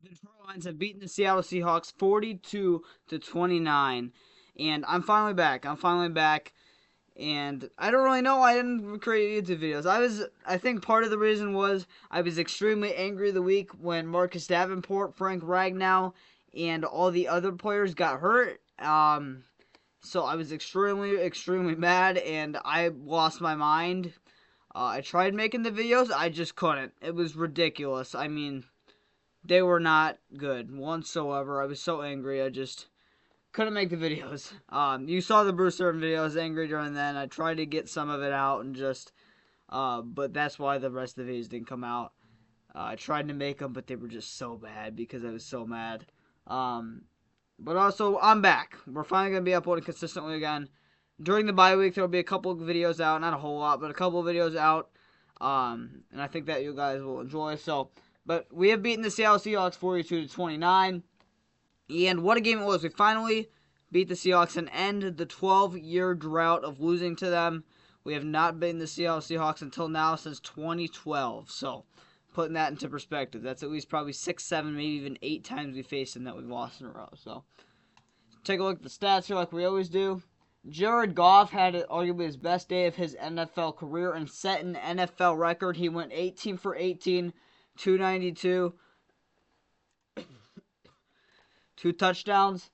The Detroit Lions have beaten the Seattle Seahawks 42-29, and I'm finally back. And I don't really know why I didn't create YouTube videos. I think part of the reason was I was extremely angry the week when Marcus Davenport, Frank Ragnow, and all the other players got hurt. So I was extremely mad, and I lost my mind. I tried making the videos, I just couldn't. It was ridiculous. I mean, they were not good whatsoever. I was so angry. I just couldn't make the videos. You saw the Bruce Irvin video. I was angry during then. I tried to get some of it out and just, but that's why the rest of the videos didn't come out. I tried to make them, but they were just so bad because I was so mad. But also, I'm back. We're finally going to be uploading consistently again. During the bye week, there will be a couple of videos out. Not a whole lot, but a couple of videos out. And I think that you guys will enjoy. But we have beaten the Seattle Seahawks 42-29. And what a game it was. We finally beat the Seahawks and end the 12-year drought of losing to them. We have not beaten the Seattle Seahawks until now since 2012. So, putting that into perspective, that's at least probably 6, 7, maybe even 8 times we faced them that we've lost in a row. So, take a look at the stats here like we always do. Jared Goff had arguably his best day of his NFL career and set an NFL record. He went 18 for 18, 292, 2 touchdowns.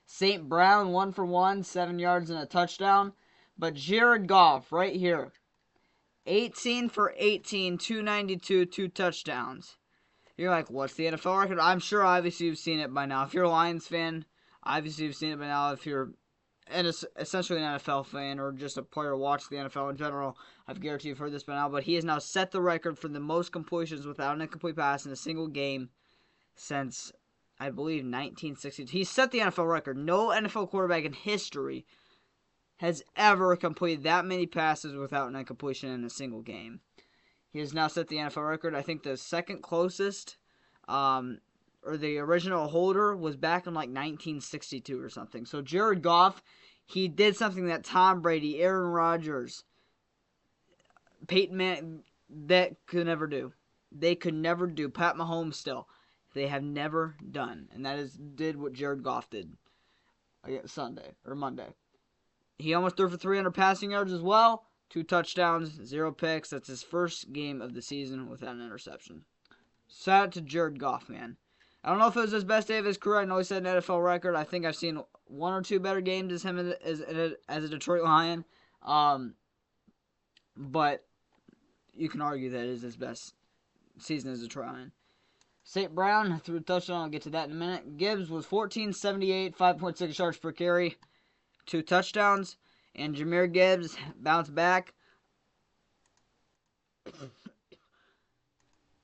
St. Brown, 1 for 1, 7 yards and a touchdown. But Jared Goff, right here, 18 for 18, 292, 2 touchdowns. You're like, what's the NFL record? I'm sure obviously you've seen it by now. If you're a Lions fan, obviously you've seen it by now. If you're essentially an NFL fan or just a player watching the NFL in general, I guarantee you've heard this by now. But he has now set the record for the most completions without an incomplete pass in a single game since, I believe, 1962. He set the NFL record. No NFL quarterback in history has ever completed that many passes without an incompletion in a single game. He has now set the NFL record. I think the second closest, or the original holder, was back in like 1962 or something. So Jared Goff, he did something that Tom Brady, Aaron Rodgers, Peyton Manning, that could never do. They could never do. Pat Mahomes still. They have never done. And that did what Jared Goff did Sunday or Monday. He almost threw for 300 passing yards as well. 2 touchdowns, 0 picks. That's his first game of the season without an interception. Shout out to Jared Goff, man. I don't know if it was his best day of his career. I know he set an NFL record. I think I've seen 1 or 2 better games as him as a Detroit Lion. But you can argue that it is his best season as a Detroit Lion. St. Brown threw a touchdown. I'll get to that in a minute. Gibbs was 14.78, 5.6 yards per carry, 2 touchdowns. And Jahmyr Gibbs bounced back.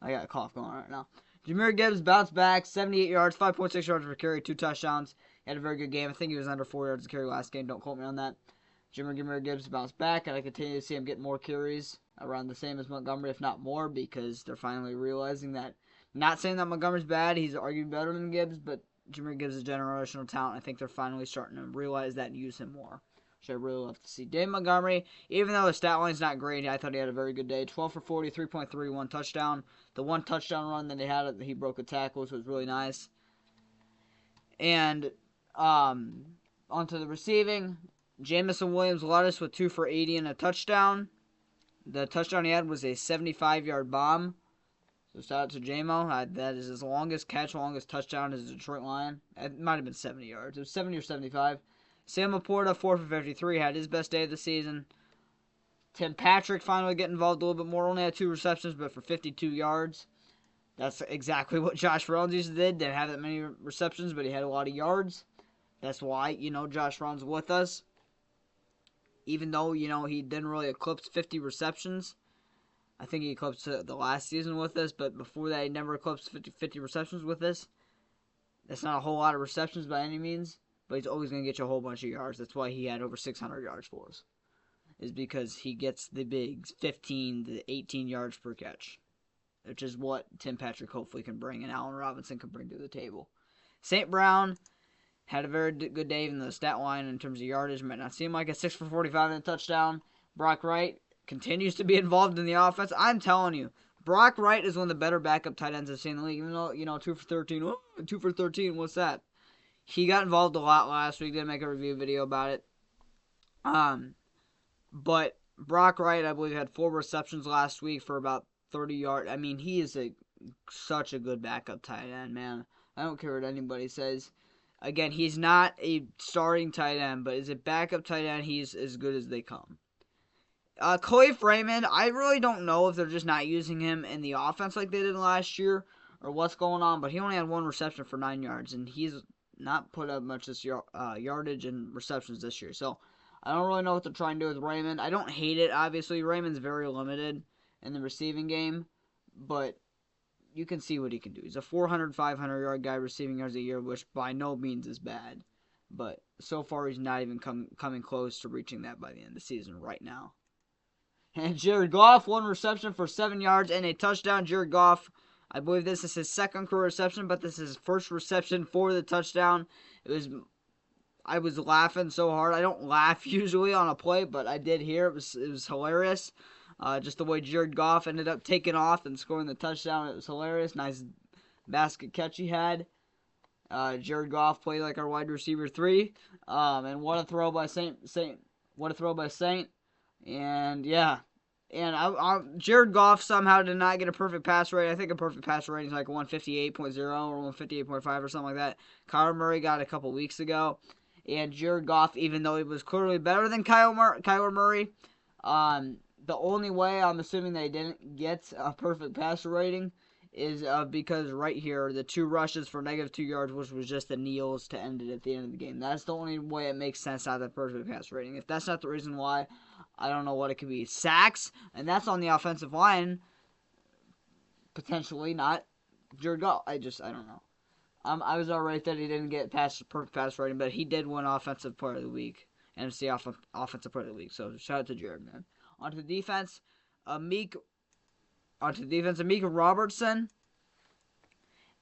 I got a cough going on right now. Jahmyr Gibbs bounced back, 78 yards, 5.6 yards per carry, 2 touchdowns. He had a very good game. I think he was under 4 yards to carry last game. Don't quote me on that. Jahmyr Gibbs bounced back, and I continue to see him get more carries, around the same as Montgomery, if not more, because they're finally realizing that. Not saying that Montgomery's bad. He's arguably better than Gibbs, but Jahmyr Gibbs is a generational talent. I think they're finally starting to realize that and use him more. Which I really love to see. Dave Montgomery, even though the stat line's not great, I thought he had a very good day. 12 for 40, 3.31 touchdown. The 1 touchdown run that he had, he broke a tackle, which was really nice. And onto the receiving, Jamison Williams-Lettis with 2 for 80 and a touchdown. The touchdown he had was a 75-yard bomb. So shout out to J-Mo. That is his longest catch, longest touchdown as a Detroit Lion. It might have been 70 yards. It was 70 or 75. Sam Laporta, 4 for 53, had his best day of the season. Tim Patrick finally getting involved a little bit more. Only had 2 receptions, but for 52 yards. That's exactly what Josh Reynolds used to did. Didn't have that many receptions, but he had a lot of yards. That's why, Josh Reynolds with us. Even though, he didn't really eclipse 50 receptions. I think he eclipsed the last season with us, but before that, he never eclipsed 50 receptions with us. That's not a whole lot of receptions by any means. But he's always going to get you a whole bunch of yards. That's why he had over 600 yards for us. Is because he gets the big 15 to 18 yards per catch. Which is what Tim Patrick hopefully can bring and Allen Robinson can bring to the table. St. Brown had a very good day in the stat line in terms of yardage. Might not seem like a 6 for 45 and a touchdown. Brock Wright continues to be involved in the offense. I'm telling you, Brock Wright is one of the better backup tight ends I've seen in the league. Even though, 2 for 13. Oh, 2 for 13, what's that? He got involved a lot last week. Didn't make a review video about it. But Brock Wright, I believe, had 4 receptions last week for about 30 yards. I mean, he is such a good backup tight end, man. I don't care what anybody says. Again, he's not a starting tight end, but as a backup tight end, he's as good as they come. Khalif Raymond, I really don't know if they're just not using him in the offense like they did last year or what's going on, but he only had 1 reception for 9 yards, and he's not put up much this yardage and receptions this year. So I don't really know what they're trying to do with Raymond. I don't hate it, obviously. Raymond's very limited in the receiving game, but you can see what he can do. He's a 400, 500-yard guy receiving yards a year, which by no means is bad. But so far, he's not even coming close to reaching that by the end of the season right now. And Jared Goff, 1 reception for 7 yards and a touchdown. Jared Goff, I believe this is his 2nd career reception, but this is his 1st reception for the touchdown. I was laughing so hard. I don't laugh usually on a play, but I did here. It was hilarious. Just the way Jared Goff ended up taking off and scoring the touchdown. It was hilarious. Nice basket catch he had. Jared Goff played like our wide receiver 3. And what a throw by Saint. What a throw by Saint. And yeah. And Jared Goff somehow did not get a perfect pass rate. I think a perfect pass rating is like 158.0 or 158.5 or something like that. Kyler Murray got a couple weeks ago. And Jared Goff, even though he was clearly better than Kyler Murray, the only way I'm assuming they didn't get a perfect passer rating is because right here, the 2 rushes for -2 yards, which was just the kneels to end it at the end of the game. That's the only way it makes sense out of the perfect passer rating. If that's not the reason why, I don't know what it could be. Sacks, and that's on the offensive line, potentially not Jared Goff. I don't know. I was alright that he didn't get past perfect pass rating, but he did win Offensive Player of the Week, NFC Offensive Player of the Week. So shout out to Jared, man. Onto the defense, Amik Robertson,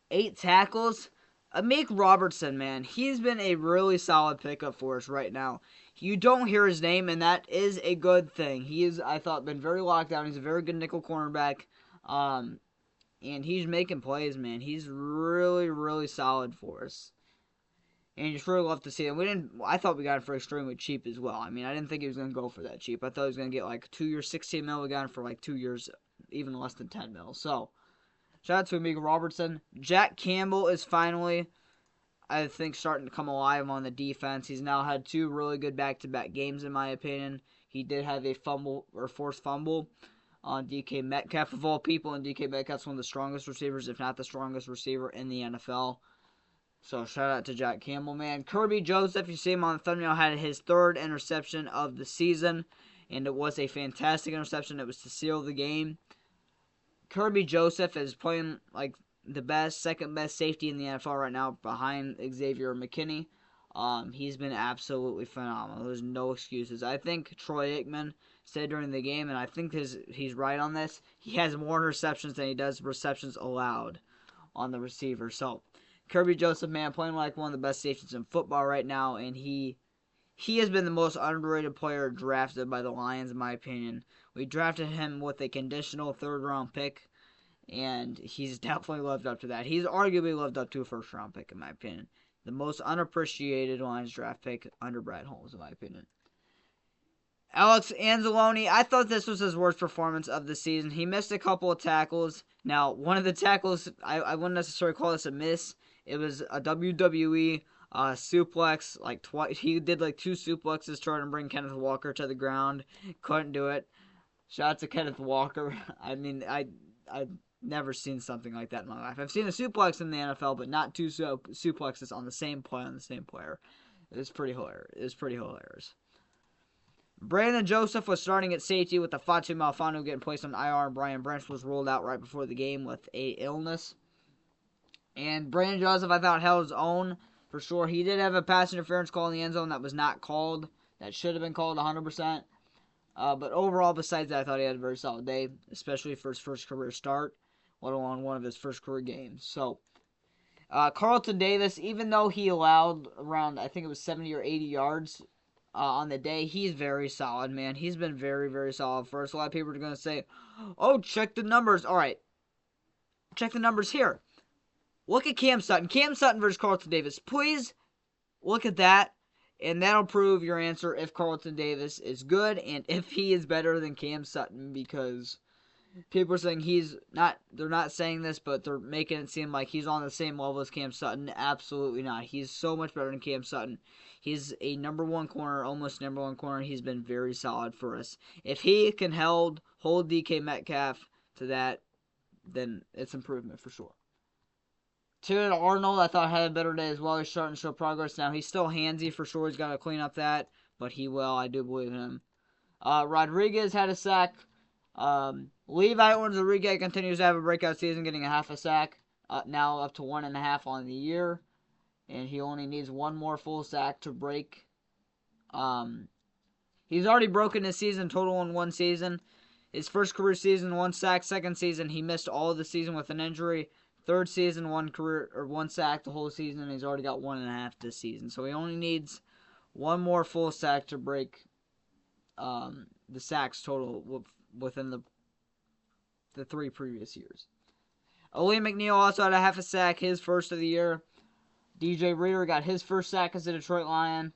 8 tackles. Amik Robertson, man, he's been a really solid pickup for us right now. You don't hear his name, and that is a good thing. He is, I thought, been very locked down. He's a very good nickel cornerback, and he's making plays, man. He's really, really solid for us. And you just really love to see him. I thought we got him for extremely cheap as well. I mean, I didn't think he was going to go for that cheap. I thought he was going to get like 2 years, 16 mil. We got him for like 2 years, even less than 10 mil. So, shout out to Amik Robertson. Jack Campbell is finally, I think, starting to come alive on the defense. He's now had 2 really good back-to-back games, in my opinion. He did have a fumble or forced fumble on DK Metcalf, of all people, and DK Metcalf's one of the strongest receivers, if not the strongest receiver in the NFL. So, shout out to Jack Campbell, man. Kirby Joseph, you see him on the thumbnail, had his 3rd interception of the season, and it was a fantastic interception. It was to seal the game. Kirby Joseph is playing like the second best safety in the NFL right now, behind Xavier McKinney. He's been absolutely phenomenal. There's no excuses. I think Troy Aikman said during the game, and I think he's right on this, he has more interceptions than he does receptions allowed on the receiver. So, Kirby Joseph, man, playing like one of the best safeties in football right now, and he has been the most underrated player drafted by the Lions, in my opinion. We drafted him with a conditional 3rd-round pick, and he's definitely lived up to that. He's arguably lived up to a 1st-round pick, in my opinion. The most unappreciated Lions draft pick under Brad Holmes, in my opinion. Alex Anzalone, I thought this was his worst performance of the season. He missed a couple of tackles. Now, one of the tackles, I wouldn't necessarily call this a miss. It was a WWE suplex. Like twice, he did like 2 suplexes trying to bring Kenneth Walker to the ground. Couldn't do it. Shout out to Kenneth Walker. I mean, I've never seen something like that in my life. I've seen a suplex in the NFL, but not 2 suplexes on the same play on the same player. It was pretty hilarious. Brandon Joseph was starting at safety with the Fatu Malfanu getting placed on IR, and Brian Branch was ruled out right before the game with a illness. And Brandon Joseph, I thought, held his own for sure. He did have a pass interference call in the end zone that was not called. That should have been called 100%. But overall, besides that, I thought he had a very solid day, especially for his first career start, let alone one of his first career games. So, Carlton Davis, even though he allowed around, I think it was 70 or 80 yards on the day. He's very solid, man. He's been very, very solid for us. A lot of people are going to say, oh, check the numbers. All right. Check the numbers here. Look at Cam Sutton. Cam Sutton versus Carlton Davis. Please look at that, and that'll prove your answer if Carlton Davis is good and if he is better than Cam Sutton, because people are saying he's not, they're not saying this, but they're making it seem like he's on the same level as Cam Sutton. Absolutely not. He's so much better than Cam Sutton. He's a number one corner, almost number one corner. He's been very solid for us. If he can hold DK Metcalf to that, then it's improvement for sure. Terry Arnold, I thought had a better day as well. He's starting to show progress now. He's still handsy for sure. He's got to clean up that, but he will. I do believe in him. Rodriguez had a sack. Levi Rodriguez continues to have a breakout season, getting a half a sack. Now up to 1.5 on the year. And he only needs one more full sack to break. He's already broken his season total in one season. His first career season, 1 sack. Second season, he missed all of the season with an injury. Third season, 1 sack the whole season, and he's already got 1.5 this season. So he only needs one more full sack to break the sacks total within the 3 previous years. Aleem McNeil also had a half a sack, his first of the year. DJ Reader got his first sack as a Detroit Lion.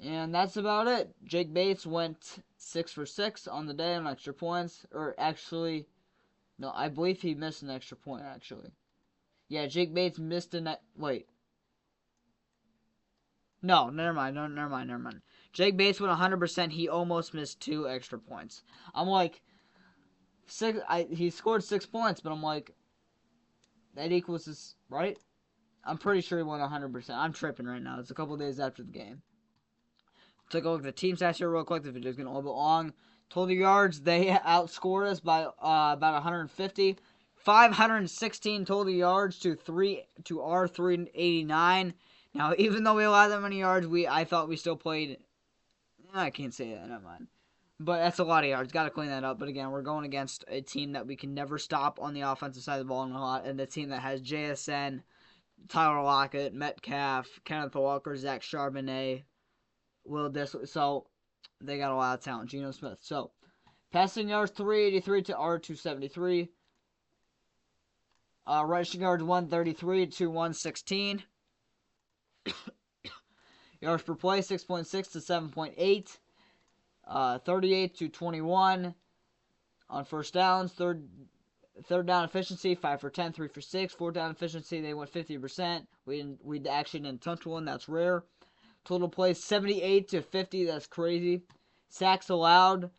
And that's about it. Jake Bates went 6 for 6 on the day on extra points. Or actually, no, I believe he missed an extra point, actually. Yeah, Jake Bates missed wait. No, never mind. Jake Bates went 100%. He almost missed 2 extra points. I'm like, he scored 6 points, but I'm like, that equals this, right? I'm pretty sure he won 100%. I'm tripping right now. It's a couple days after the game. Take a look at the team stats here real quick. The video's getting a little bit long. Total yards, they outscored us by about 150. 516 total yards to our 389. Now, even though we allowed that many yards, I thought we still played. I can't say that. Never mind. But that's a lot of yards. Got to clean that up. But again, we're going against a team that we can never stop on the offensive side of the ball and a team that has JSN, Tyler Lockett, Metcalf, Kenneth Walker, Zach Charbonnet, Will Disley. So they got a lot of talent. Geno Smith. So passing yards 383 to our 273. Rushing yards 133 to 116. Yards per play 6.6 to 7.8. 38 to 21 on first downs. Third down efficiency 5 for 10, 3 for 6. Fourth down efficiency they went 50%. We actually didn't touch one. That's rare. Total plays 78 to 50. That's crazy. Sacks allowed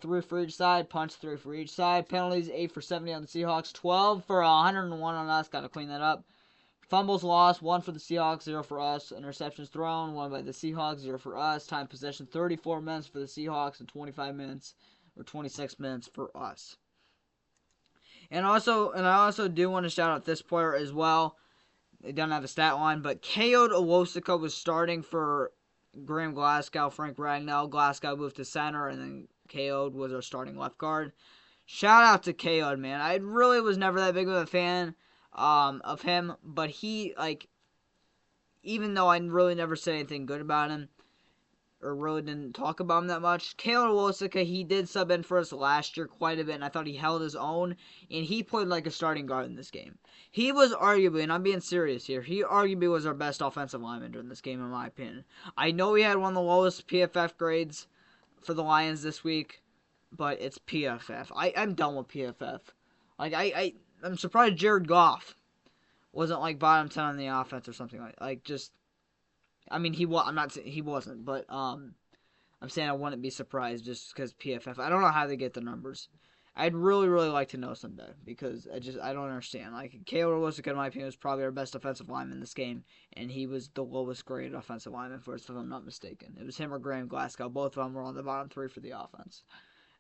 3 for each side. Punch 3 for each side. Penalties 8 for 70 on the Seahawks. 12 for 101 on us. Got to clean that up. Fumbles lost, 1 for the Seahawks, 0 for us. Interceptions thrown, 1 by the Seahawks, 0 for us. Time possession 34 minutes for the Seahawks and 25 minutes or 26 minutes for us. And I also do want to shout out this player as well. They don't have a stat line, but Kayode Owosika was starting for Graham Glasgow, Frank Ragnell. Glasgow moved to center, and then Kayode was our starting left guard. Shout out to Kayode, man. I really was never that big of a fan of him, but he, even though I really never said anything good about him, or really didn't talk about him that much, Kayode Owosika, he did sub in for us last year quite a bit, and I thought he held his own, and he played like a starting guard in this game. He was arguably, and I'm being serious here, he arguably was our best offensive lineman during this game, in my opinion. I know he had one of the lowest PFF grades for the Lions this week, but it's PFF. I'm done with PFF. I'm surprised Jared Goff wasn't bottom 10 on the offense or something I'm not saying he wasn't, but I'm saying I wouldn't be surprised just because PFF. I don't know how they get the numbers. I'd really, really like to know someday because I don't understand. Kayode Owosika, in my opinion, was probably our best offensive lineman in this game, and he was the lowest graded offensive lineman for us, if I'm not mistaken. It was him or Graham Glasgow. Both of them were on the bottom 3 for the offense.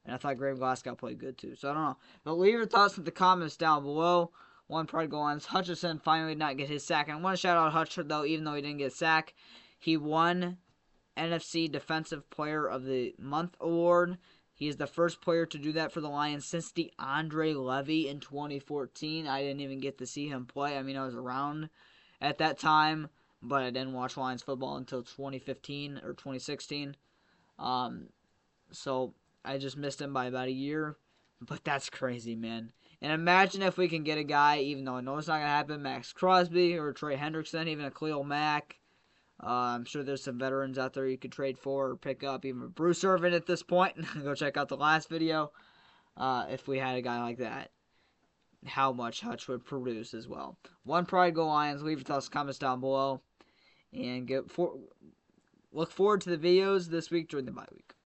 And I thought Graham Glasgow played good too. So I don't know. But leave your thoughts in the comments down below. One prodigal lines. Hutchinson finally did not get his sack. And I want to shout out Hutchinson, though, even though he didn't get a sack. He won NFC Defensive Player of the Month award. He is the first player to do that for the Lions since DeAndre Levy in 2014. I didn't even get to see him play. I was around at that time. but I didn't watch Lions football until 2015 or 2016. So I just missed him by about a year. But that's crazy, man. And imagine if we can get a guy, even though I know it's not going to happen, Max Crosby or Trey Hendrickson, even a Khalil Mack. I'm sure there's some veterans out there you could trade for or pick up, even Bruce Irvin at this point. Go check out the last video. If we had a guy like that, how much Hutch would produce as well. One Pride Go Lions. Leave your thoughts and comments down below. And look forward to the videos this week during the bye week.